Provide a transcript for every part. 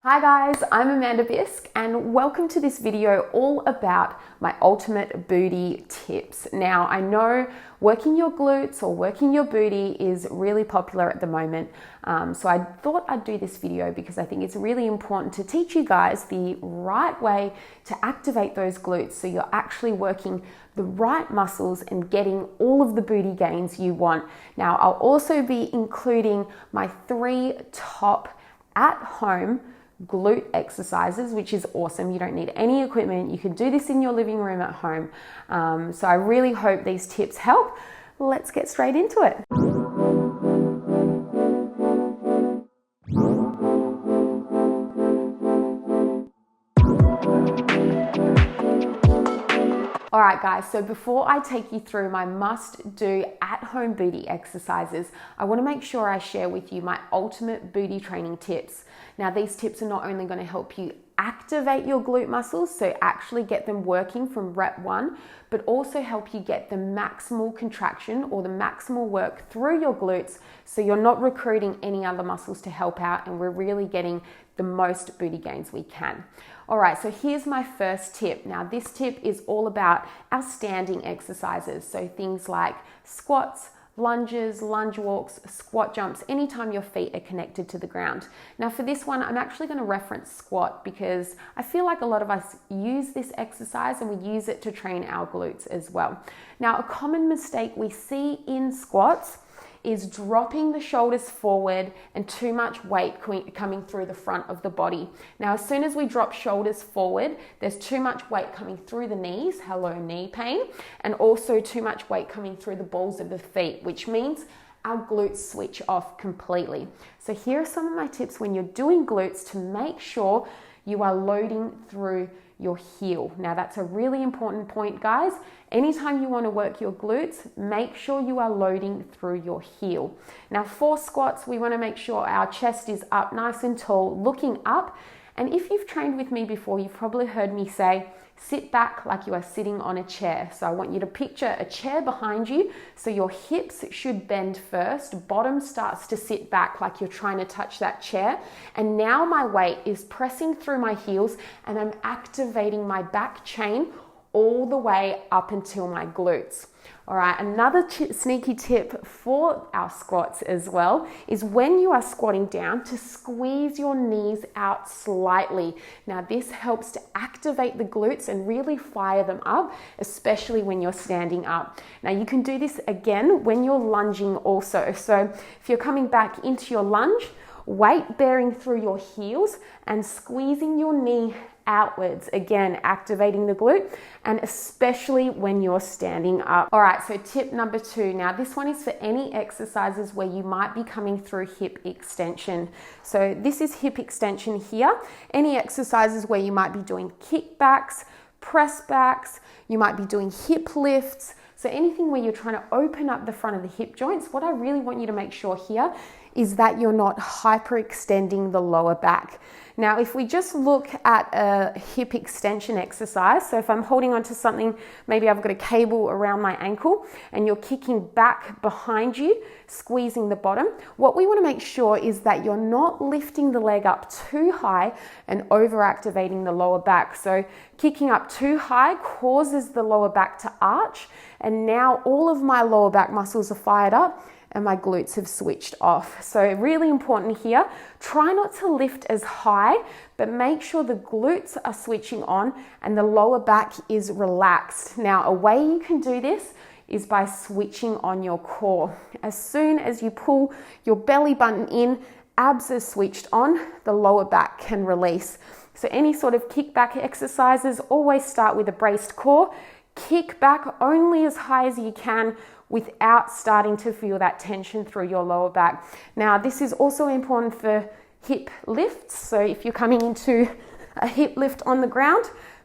Hi guys, I'm Amanda Bisk and welcome to this video all about my ultimate booty tips. Now I know working your glutes or working your booty is really popular at the moment, so I thought I'd do this video because I think it's really important to teach you guys the right way to activate those glutes so you're actually working the right muscles and getting all of the booty gains you want. Now I'll also be including my 3 top at home glute exercises, which is awesome. You don't need any equipment. You can do this in your living room at home. So I really hope these tips help. Let's get straight into it. All right guys, so before I take you through my must-do at-home booty exercises, I want to make sure I share with you my ultimate booty training tips. Now these tips are not only going to help you activate your glute muscles, so actually get them working from rep 1, but also help you get the maximal contraction or the maximal work through your glutes so you're not recruiting any other muscles to help out and we're really getting the most booty gains we can. All right, so here's my first tip. Now this tip is all about our standing exercises. So things like squats, lunges, lunge walks, squat jumps, anytime your feet are connected to the ground. Now for this one, I'm actually going to reference squat because I feel like a lot of us use this exercise and we use it to train our glutes as well. Now a common mistake we see in squats is dropping the shoulders forward and too much weight coming through the front of the body. Now, as soon as we drop shoulders forward, there's too much weight coming through the knees, hello knee pain, and also too much weight coming through the balls of the feet, which means our glutes switch off completely. So here are some of my tips when you're doing glutes to make sure you are loading through your heel. Now that's a really important point, guys. Anytime you want to work your glutes, make sure you are loading through your heel. Now for squats, we want to make sure our chest is up nice and tall, looking up. And if you've trained with me before, you've probably heard me say, sit back like you are sitting on a chair. So I want you to picture a chair behind you. So your hips should bend first, bottom starts to sit back like you're trying to touch that chair. And now my weight is pressing through my heels and I'm activating my back chain all the way up until my glutes. All right, another sneaky tip for our squats as well is when you are squatting down to squeeze your knees out slightly. Now this helps to activate the glutes and really fire them up, especially when you're standing up. Now you can do this again when you're lunging also. So if you're coming back into your lunge, weight bearing through your heels and squeezing your knee outwards, again activating the glute, and especially when you're standing up. All right, so tip number 2. Now this one is for any exercises where you might be coming through hip extension. So this is hip extension here. Any exercises where you might be doing kickbacks, press backs, you might be doing hip lifts. So anything where you're trying to open up the front of the hip joints, what I really want you to make sure here is that you're not hyperextending the lower back. Now, if we just look at a hip extension exercise, so if I'm holding onto something, maybe I've got a cable around my ankle and you're kicking back behind you, squeezing the bottom, what we want to make sure is that you're not lifting the leg up too high and overactivating the lower back. So kicking up too high causes the lower back to arch, and now all of my lower back muscles are fired up and my glutes have switched off. So really important here, try not to lift as high, but make sure the glutes are switching on and the lower back is relaxed. Now, a way you can do this is by switching on your core. As soon as you pull your belly button in, abs are switched on, the lower back can release. So any sort of kickback exercises, always start with a braced core. Kick back only as high as you can without starting to feel that tension through your lower back. Now, this is also important for hip lifts. So if you're coming into a hip lift on the ground,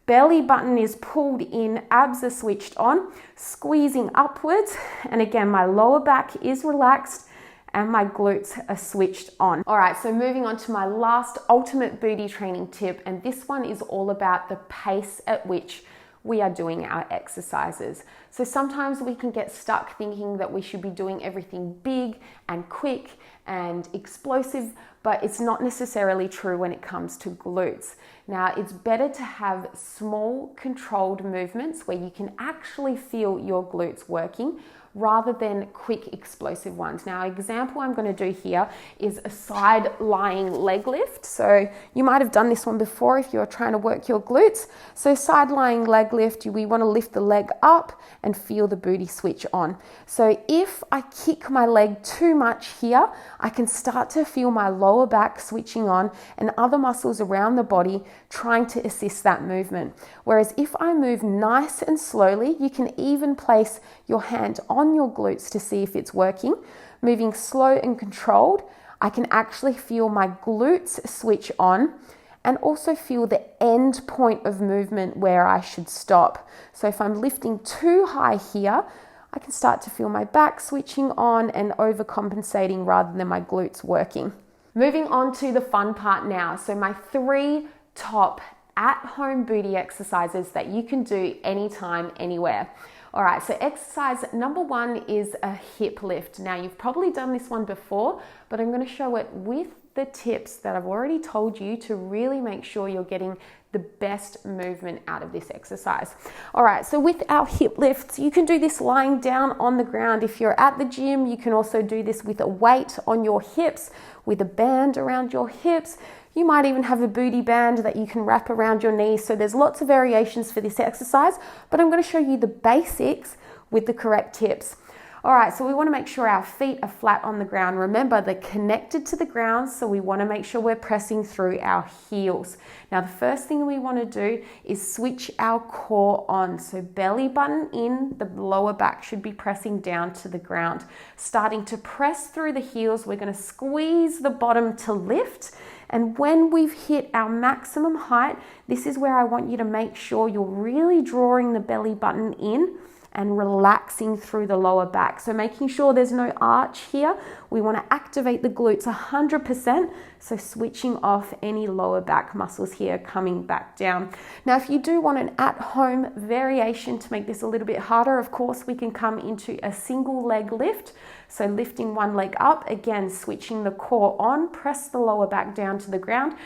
belly button is pulled in, abs are switched on, squeezing upwards. And again, my lower back is relaxed and my glutes are switched on. All right, so moving on to my last ultimate booty training tip. And this one is all about the pace at which we are doing our exercises. So sometimes we can get stuck thinking that we should be doing everything big and quick and explosive, but it's not necessarily true when it comes to glutes. Now, it's better to have small controlled movements where you can actually feel your glutes working rather than quick explosive ones. Now, example I'm going to do here is a side lying leg lift. So you might have done this one before if you're trying to work your glutes. So side lying leg lift, we want to lift the leg up and feel the booty switch on. So if I kick my leg too much here, I can start to feel my lower back switching on and other muscles around the body trying to assist that movement. Whereas if I move nice and slowly, you can even place your hand on your glutes to see if it's working. Moving slow and controlled, I can actually feel my glutes switch on and also feel the end point of movement where I should stop. So if I'm lifting too high here, I can start to feel my back switching on and overcompensating rather than my glutes working. Moving on to the fun part now. So my 3 top at-home booty exercises that you can do anytime, anywhere. All right, so exercise number 1 is a hip lift. Now, you've probably done this one before, but I'm going to show it with the tips that I've already told you to really make sure you're getting the best movement out of this exercise. All right, so with our hip lifts, you can do this lying down on the ground. If you're at the gym, you can also do this with a weight on your hips, with a band around your hips. You might even have a booty band that you can wrap around your knees. So there's lots of variations for this exercise, but I'm going to show you the basics with the correct tips. All right, so we want to make sure our feet are flat on the ground. Remember, they're connected to the ground, so we want to make sure we're pressing through our heels. Now, the first thing we want to do is switch our core on. So belly button in, the lower back should be pressing down to the ground. Starting to press through the heels, we're going to squeeze the bottom to lift. And when we've hit our maximum height, this is where I want you to make sure you're really drawing the belly button in and relaxing through the lower back. So making sure there's no arch here. We want to activate the glutes 100%. So switching off any lower back muscles here, coming back down. Now, if you do want an at-home variation to make this a little bit harder, of course, we can come into a single leg lift. So lifting one leg up, again, switching the core on, press the lower back down to the ground,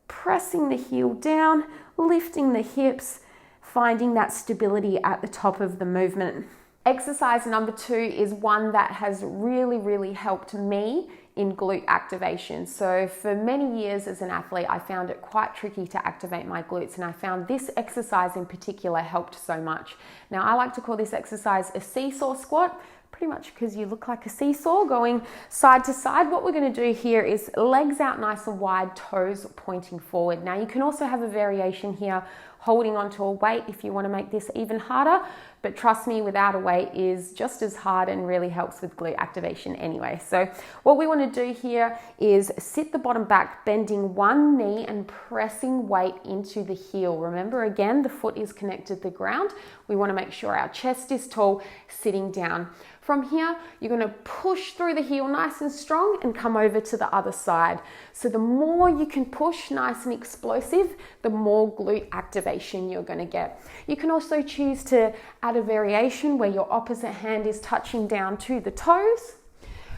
pressing the heel down, lifting the hips, finding that stability at the top of the movement. Exercise number 2 is one that has really helped me in glute activation. So for many years as an athlete, I found it quite tricky to activate my glutes, and I found this exercise in particular helped so much. Now, I like to call this exercise a seesaw squat, pretty much because you look like a seesaw going side to side. What we're going to do here is legs out nice and wide, toes pointing forward. Now, you can also have a variation here holding onto a weight if you want to make this even harder, but trust me, without a weight is just as hard and really helps with glute activation anyway. So what we want to do here is sit the bottom back, bending one knee and pressing weight into the heel. Remember, again, the foot is connected to the ground. We want to make sure our chest is tall, sitting down. From here, you're going to push through the heel nice and strong and come over to the other side. So the more you can push nice and explosive, the more glute activation you're going to get. You can also choose to add a variation where your opposite hand is touching down to the toes.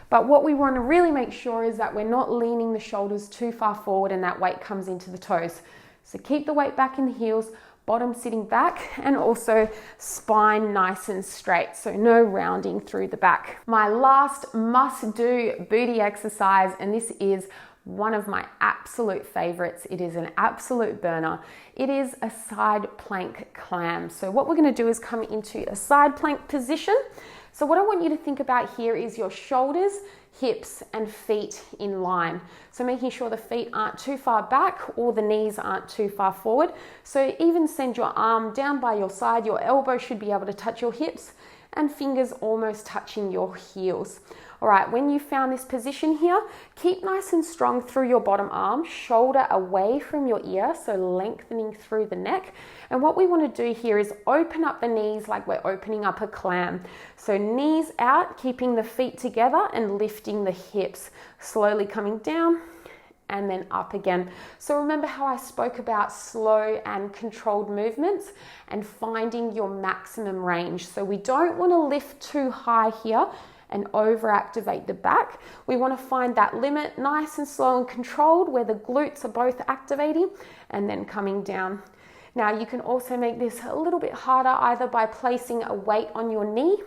But what we want to really make sure is that we're not leaning the shoulders too far forward and that weight comes into the toes. So keep the weight back in the heels, bottom sitting back, and also spine nice and straight, so no rounding through the back. My last must-do booty exercise, and this is one of my absolute favorites. It is an absolute burner. It is a side plank clam. So what we're going to do is come into a side plank position. So what I want you to think about here is your shoulders, hips, and feet in line. So making sure the feet aren't too far back or the knees aren't too far forward. So even send your arm down by your side. Your elbow should be able to touch your hips and fingers almost touching your heels. All right, when you found this position here, keep nice and strong through your bottom arm, shoulder away from your ear, so lengthening through the neck. And what we want to do here is open up the knees like we're opening up a clam. So knees out, keeping the feet together and lifting the hips, slowly coming down and then up again. So remember how I spoke about slow and controlled movements and finding your maximum range. So we don't want to lift too high here and overactivate the back. We want to find that limit nice and slow and controlled where the glutes are both activating and then coming down. Now you can also make this a little bit harder either by placing a weight on your knee,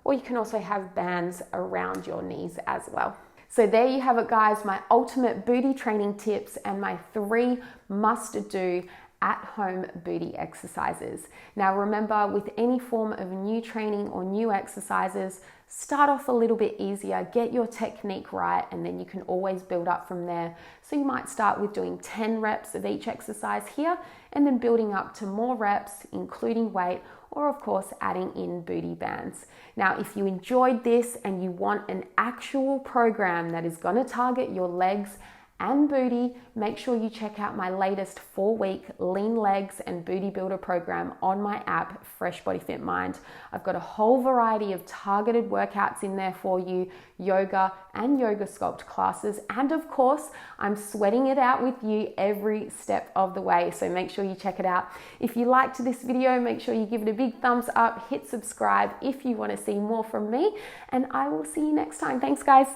or you can also have bands around your knees as well. So there you have it, guys, my ultimate booty training tips and my 3 must-do at-home booty exercises. Now remember, with any form of new training or new exercises, start off a little bit easier, get your technique right, and then you can always build up from there. So you might start with doing 10 reps of each exercise here, and then building up to more reps, including weight, or of course adding in booty bands. Now, if you enjoyed this and you want an actual program that is going to target your legs and booty, make sure you check out my latest 4-week lean legs and booty builder program on my app, Fresh Body Fit Mind. I've got a whole variety of targeted workouts in there for you, yoga and yoga sculpt classes, and of course, I'm sweating it out with you every step of the way, so make sure you check it out. If you liked this video, make sure you give it a big thumbs up, hit subscribe if you want to see more from me, and I will see you next time. Thanks, guys.